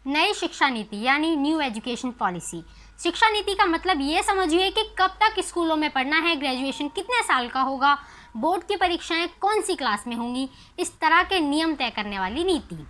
नई शिक्षा नीति यानी न्यू एजुकेशन पॉलिसी। शिक्षा नीति का मतलब ये समझिए कि कब तक स्कूलों में पढ़ना है, ग्रेजुएशन कितने साल का होगा, बोर्ड की परीक्षाएं कौन सी क्लास में होंगी, इस तरह के नियम तय करने वाली नीति।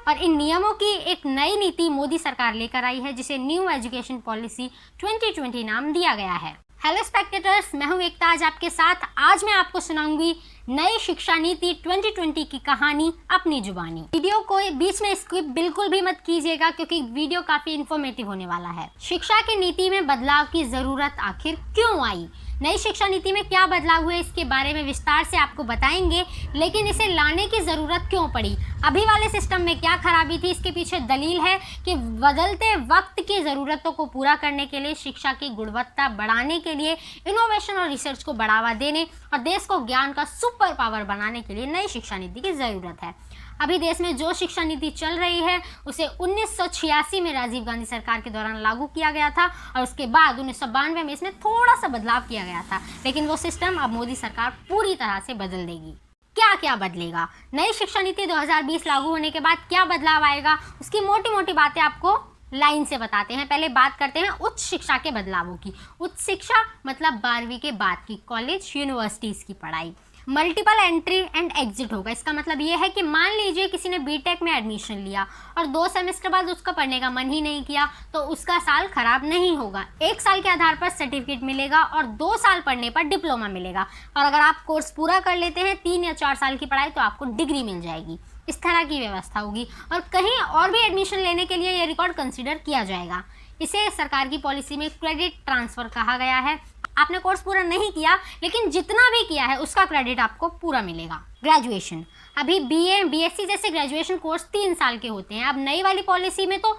और इन नियमों की एक नई नीति मोदी सरकार लेकर आई है जिसे न्यू एजुकेशन पॉलिसी 2020 नाम दिया गया है। हेलो स्पेक्टेटर्स, मैं हूं एकता आज आपके साथ। आज मैं आपको सुनाऊंगी नई शिक्षा नीति 2020 की कहानी अपनी जुबानी। वीडियो को बीच में स्किप बिल्कुल भी मत कीजिएगा क्योंकि वीडियो काफी इंफॉर्मेटिव होने वाला है। शिक्षा की नीति में बदलाव की जरूरत आखिर क्यों आई, नई शिक्षा नीति में क्या बदलाव हुए, इसके बारे में विस्तार से आपको बताएंगे। लेकिन इसे लाने की ज़रूरत क्यों पड़ी, अभी वाले सिस्टम में क्या खराबी थी, इसके पीछे दलील है कि बदलते वक्त की ज़रूरतों को पूरा करने के लिए, शिक्षा की गुणवत्ता बढ़ाने के लिए, इनोवेशन और रिसर्च को बढ़ावा देने और देश को ज्ञान का सुपर पावर बनाने के लिए नई शिक्षा नीति की ज़रूरत है। अभी देश में जो शिक्षा नीति चल रही है उसे 1986 में राजीव गांधी सरकार के दौरान लागू किया गया था और उसके बाद 1992 में इसमें थोड़ा सा बदलाव किया गया था, लेकिन वो सिस्टम अब मोदी सरकार पूरी तरह से बदल देगी। क्या क्या बदलेगा, नई शिक्षा नीति 2020 लागू होने के बाद क्या बदलाव आएगा, उसकी मोटी मोटी बातें आपको लाइन से बताते हैं। पहले बात करते हैं उच्च शिक्षा के बदलावों की। उच्च शिक्षा मतलब 12वीं के बाद की कॉलेज यूनिवर्सिटीज़ की पढ़ाई। मल्टीपल एंट्री एंड एग्जिट होगा। इसका मतलब ये है कि मान लीजिए किसी ने बीटेक में एडमिशन लिया और 2 सेमेस्टर बाद उसका पढ़ने का मन ही नहीं किया तो उसका साल खराब नहीं होगा। 1 साल के आधार पर सर्टिफिकेट मिलेगा और 2 साल पढ़ने पर डिप्लोमा मिलेगा। और अगर आप कोर्स पूरा कर लेते हैं 3 या 4 साल की पढ़ाई तो आपको डिग्री मिल जाएगी। इस तरह की व्यवस्था होगी और कहीं और भी एडमिशन लेने के लिए ये रिकॉर्ड कंसिडर किया जाएगा। इसे सरकार की पॉलिसी में क्रेडिट ट्रांसफ़र कहा गया है। आपने कोर्स पूरा नहीं किया लेकिन जितना भी किया है उसका क्रेडिट आपको पूरा मिलेगा। ग्रेजुएशन, अभी बीए बीएससी जैसे ग्रेजुएशन कोर्स 3 साल के होते हैं। अब नई वाली पॉलिसी में तो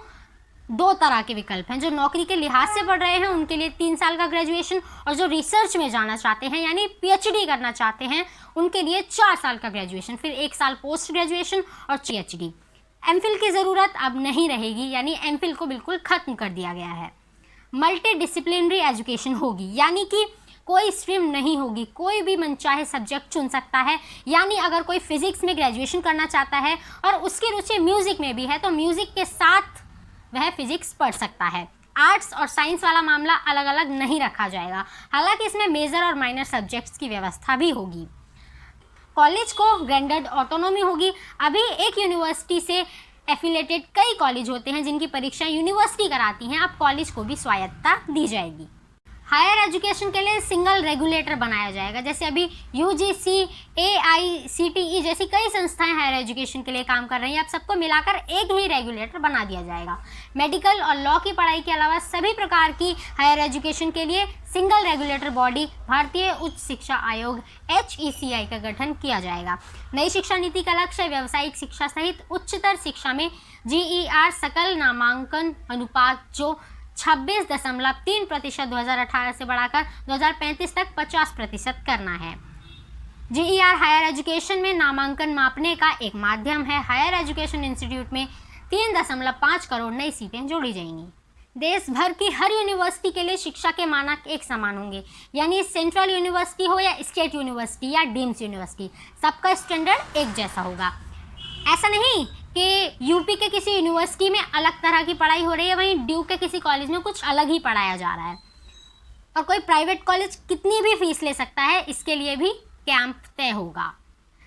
2 तरह के विकल्प हैं। जो नौकरी के लिहाज से पढ़ रहे हैं उनके लिए 3 साल का ग्रेजुएशन और जो रिसर्च में जाना चाहते हैं यानी पीएचडी करना चाहते हैं उनके लिए 4 साल का ग्रेजुएशन, फिर 1 साल पोस्ट ग्रेजुएशन और पीएचडी। एमफिल की ज़रूरत अब नहीं रहेगी, यानी एमफिल को बिल्कुल ख़त्म कर दिया गया है। मल्टी डिसिप्लिनरी एजुकेशन होगी, यानी कि कोई स्ट्रीम नहीं होगी, कोई भी मनचाहे सब्जेक्ट चुन सकता है। यानी अगर कोई फिजिक्स में ग्रेजुएशन करना चाहता है और उसकी रुचि म्यूज़िक में भी है तो म्यूज़िक के साथ वह फिजिक्स पढ़ सकता है। आर्ट्स और साइंस वाला मामला अलग अलग नहीं रखा जाएगा, हालांकि इसमें मेजर और माइनर सब्जेक्ट्स की व्यवस्था भी होगी। कॉलेज को ग्रैंडेड ऑटोनॉमी होगी। अभी एक यूनिवर्सिटी से एफिलेटेड कई कॉलेज होते हैं जिनकी परीक्षाएं यूनिवर्सिटी कराती हैं, अब कॉलेज को भी स्वायत्तता दी जाएगी। हायर एजुकेशन के लिए सिंगल रेगुलेटर बनाया जाएगा। जैसे अभी यूजीसी, एआईसीटीई जैसी कई संस्थाएं हायर एजुकेशन के लिए काम कर रही हैं, अब सबको मिलाकर एक ही रेगुलेटर बना दिया जाएगा। मेडिकल और लॉ की पढ़ाई के अलावा सभी प्रकार की हायर एजुकेशन के लिए सिंगल रेगुलेटर बॉडी भारतीय उच्च शिक्षा आयोग HECI का गठन किया जाएगा। नई शिक्षा नीति का लक्ष्य व्यावसायिक शिक्षा सहित उच्चतर शिक्षा में GER सकल नामांकन अनुपात जो 26.3% 2018 से बढ़ाकर 2035 तक 50% करना है। GER हायर एजुकेशन में नामांकन मापने का एक माध्यम है। हायर एजुकेशन इंस्टीट्यूट में 3.5 करोड़ नई सीटें जोड़ी जाएंगी। देश भर की हर यूनिवर्सिटी के लिए शिक्षा के मानक एक समान होंगे, यानी सेंट्रल यूनिवर्सिटी हो या स्टेट यूनिवर्सिटी या डीम्स यूनिवर्सिटी, सबका स्टैंडर्ड एक जैसा होगा। ऐसा नहीं कि यूपी के किसी यूनिवर्सिटी में अलग तरह की पढ़ाई हो रही है, वहीं ड्यूक के किसी कॉलेज में कुछ अलग ही पढ़ाया जा रहा है। और कोई प्राइवेट कॉलेज कितनी भी फीस ले सकता है, इसके लिए भी कैंप तय होगा।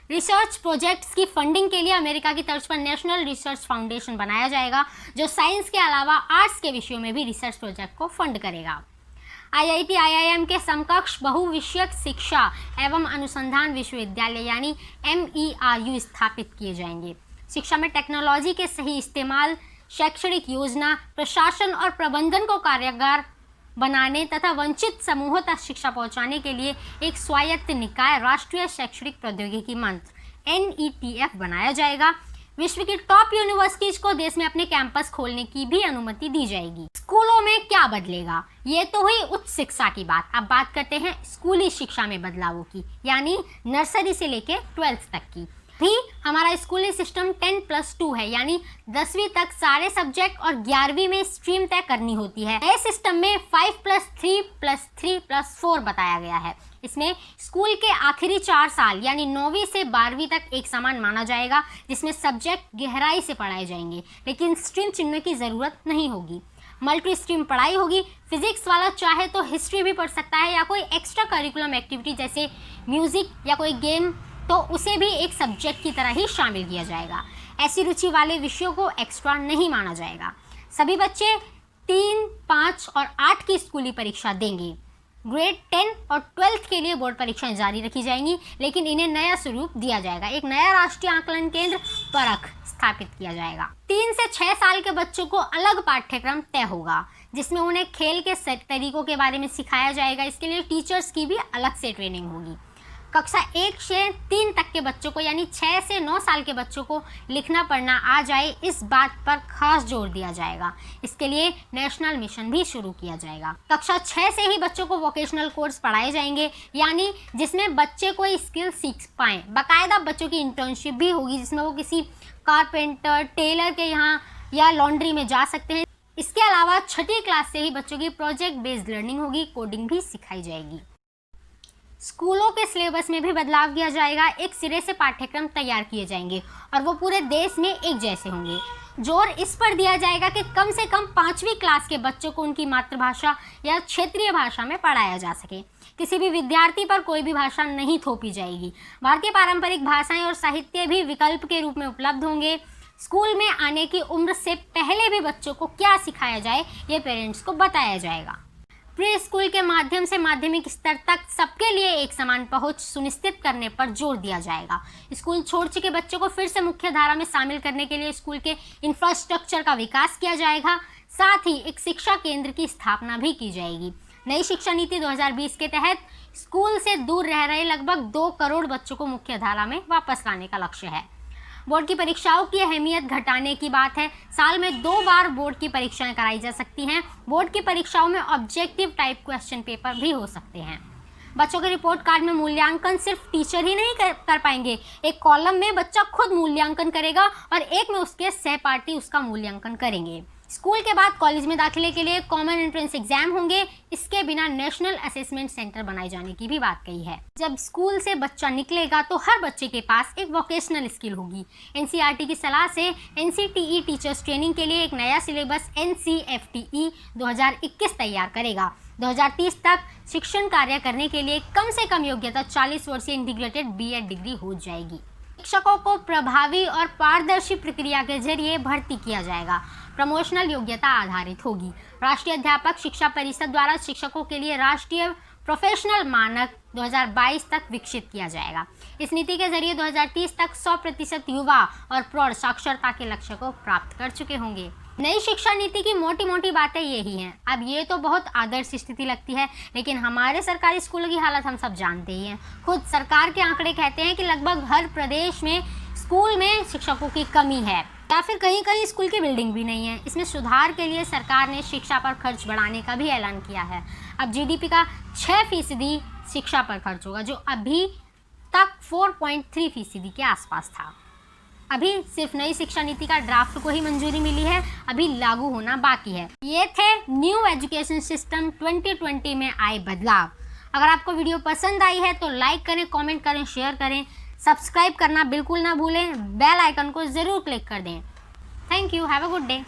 रिसर्च प्रोजेक्ट्स की फंडिंग के लिए अमेरिका की तर्ज पर नेशनल रिसर्च फाउंडेशन बनाया जाएगा जो साइंस के अलावा आर्ट्स के विषयों में भी रिसर्च प्रोजेक्ट को फंड करेगा। IIT IIM के समकक्ष बहुविषयक शिक्षा एवं अनुसंधान विश्वविद्यालय यानी MERU स्थापित किए जाएंगे। शिक्षा में टेक्नोलॉजी के सही इस्तेमाल, शैक्षणिक योजना, प्रशासन और प्रबंधन को कारगर बनाने तथा वंचित समूहों तक शिक्षा पहुंचाने के लिए एक स्वायत्त निकाय राष्ट्रीय शैक्षणिक प्रौद्योगिकी मंच NETF बनाया जाएगा। विश्व की टॉप यूनिवर्सिटीज को देश में अपने कैंपस खोलने की भी अनुमति दी जाएगी। स्कूलों में क्या बदलेगा, ये तो हुई उच्च शिक्षा की बात। अब बात करते हैं स्कूली शिक्षा में बदलावों की, यानी नर्सरी से लेकर 12th तक की। भी हमारा स्कूली सिस्टम 10+2 है, यानी 10वीं तक सारे सब्जेक्ट और 11वीं में स्ट्रीम तय करनी होती है। नए सिस्टम में 5+3+3+4 बताया गया है। इसमें स्कूल के आखिरी 4 साल यानी 9वीं से 12वीं तक एक समान माना जाएगा, जिसमें सब्जेक्ट गहराई से पढ़ाए जाएंगे, लेकिन स्ट्रीम चुनने की ज़रूरत नहीं होगी। मल्टी स्ट्रीम पढ़ाई होगी। फिजिक्स वाला चाहे तो हिस्ट्री भी पढ़ सकता है या कोई एक्स्ट्रा करिकुलम एक्टिविटी जैसे म्यूज़िक या कोई गेम, तो उसे भी एक सब्जेक्ट की तरह ही शामिल किया जाएगा। ऐसी रुचि वाले विषयों को एक्स्ट्रा नहीं माना जाएगा। सभी बच्चे 3, 5 और 8 की स्कूली परीक्षा देंगे। ग्रेड 10 और 12th के लिए बोर्ड परीक्षाएं जारी रखी जाएंगी, लेकिन इन्हें नया स्वरूप दिया जाएगा। एक नया राष्ट्रीय आकलन केंद्र परख स्थापित किया जाएगा। 3 से 6 साल के बच्चों को अलग पाठ्यक्रम तय होगा, जिसमें उन्हें खेल के तरीकों के बारे में सिखाया जाएगा। इसके लिए टीचर्स की भी अलग से ट्रेनिंग होगी। कक्षा 1 से 3 तक के बच्चों को यानी 6 से 9 साल के बच्चों को लिखना पढ़ना आ जाए, इस बात पर खास जोर दिया जाएगा। इसके लिए नेशनल मिशन भी शुरू किया जाएगा। कक्षा 6 से ही बच्चों को वोकेशनल कोर्स पढ़ाए जाएंगे, यानी जिसमें बच्चे कोई स्किल सीख पाएँ। बाकायदा बच्चों की इंटर्नशिप भी होगी, जिसमें वो किसी कारपेंटर, टेलर के यहाँ या लॉन्ड्री में जा सकते हैं। इसके अलावा 6ठी क्लास से ही बच्चों की प्रोजेक्ट बेस्ड लर्निंग होगी, कोडिंग भी सिखाई जाएगी। स्कूलों के सिलेबस में भी बदलाव किया जाएगा। एक सिरे से पाठ्यक्रम तैयार किए जाएंगे और वो पूरे देश में एक जैसे होंगे। जोर इस पर दिया जाएगा कि कम से कम 5वीं क्लास के बच्चों को उनकी मातृभाषा या क्षेत्रीय भाषा में पढ़ाया जा सके। किसी भी विद्यार्थी पर कोई भी भाषा नहीं थोपी जाएगी। भारतीय पारंपरिक भाषाएं और साहित्य भी विकल्प के रूप में उपलब्ध होंगे। स्कूल में आने की उम्र से पहले भी बच्चों को क्या सिखाया जाए, ये पेरेंट्स को बताया जाएगा। प्री स्कूल के माध्यम से माध्यमिक स्तर तक सबके लिए एक समान पहुंच सुनिश्चित करने पर जोर दिया जाएगा। स्कूल छोड़ चुके बच्चों को फिर से मुख्य धारा में शामिल करने के लिए स्कूल के इंफ्रास्ट्रक्चर का विकास किया जाएगा। साथ ही एक शिक्षा केंद्र की स्थापना भी की जाएगी। नई शिक्षा नीति 2020 के तहत स्कूल से दूर रह रहे लगभग 2 करोड़ बच्चों को मुख्य धारा में वापस लाने का लक्ष्य है। बोर्ड की परीक्षाओं की अहमियत घटाने की बात है। साल में 2 बार बोर्ड की परीक्षाएं कराई जा सकती हैं। बोर्ड की परीक्षाओं में ऑब्जेक्टिव टाइप क्वेश्चन पेपर भी हो सकते हैं। बच्चों के रिपोर्ट कार्ड में मूल्यांकन सिर्फ टीचर ही नहीं कर पाएंगे। एक कॉलम में बच्चा खुद मूल्यांकन करेगा और एक में उसके सहपाठी उसका मूल्यांकन करेंगे। स्कूल के बाद कॉलेज में दाखिले के लिए कॉमन एंट्रेंस एग्जाम होंगे। इसके बिना नेशनल असेसमेंट सेंटर बनाए जाने की भी बात कही है। जब स्कूल से बच्चा निकलेगा तो हर बच्चे के पास एक वोकेशनल स्किल होगी। एनसीईआरटी की सलाह से एनसीटीई टीचर्स ट्रेनिंग के लिए एक नया सिलेबस एनसीएफटीई 2021 तैयार करेगा। 2030 तक शिक्षण कार्य करने के लिए कम से कम योग्यता 40 वर्षीय इंटीग्रेटेड बीएड डिग्री हो जाएगी। शिक्षकों को प्रभावी और पारदर्शी प्रक्रिया के जरिए भर्ती किया जाएगा। प्रमोशनल योग्यता आधारित होगी। राष्ट्रीय अध्यापक शिक्षा परिषद द्वारा शिक्षकों के लिए राष्ट्रीय प्रोफेशनल मानक 2022 तक विकसित किया जाएगा। इस नीति के जरिए 2030 तक 100% युवा और प्रौढ़ साक्षरता के लक्ष्य को प्राप्त कर चुके होंगे। नई शिक्षा नीति की मोटी मोटी बातें यही हैं। अब ये तो बहुत आदर्श स्थिति लगती है, लेकिन हमारे सरकारी स्कूलों की हालत हम सब जानते ही हैं। खुद सरकार के आंकड़े कहते हैं कि लगभग हर प्रदेश में स्कूल में शिक्षकों की कमी है या फिर कहीं कहीं स्कूल की बिल्डिंग भी नहीं है। इसमें सुधार के लिए सरकार ने शिक्षा पर खर्च बढ़ाने का भी ऐलान किया है। अब जीडीपी का 6% शिक्षा पर खर्च होगा, जो अभी तक 4.3% के आसपास था। अभी सिर्फ नई शिक्षा नीति का ड्राफ्ट को ही मंजूरी मिली है, अभी लागू होना बाकी है। ये थे न्यू एजुकेशन सिस्टम 2020 में आए बदलाव। अगर आपको वीडियो पसंद आई है तो लाइक करें, कमेंट करें, शेयर करें, सब्सक्राइब करना बिल्कुल ना भूलें, बेल आइकन को ज़रूर क्लिक कर दें। Thank you, have a good day.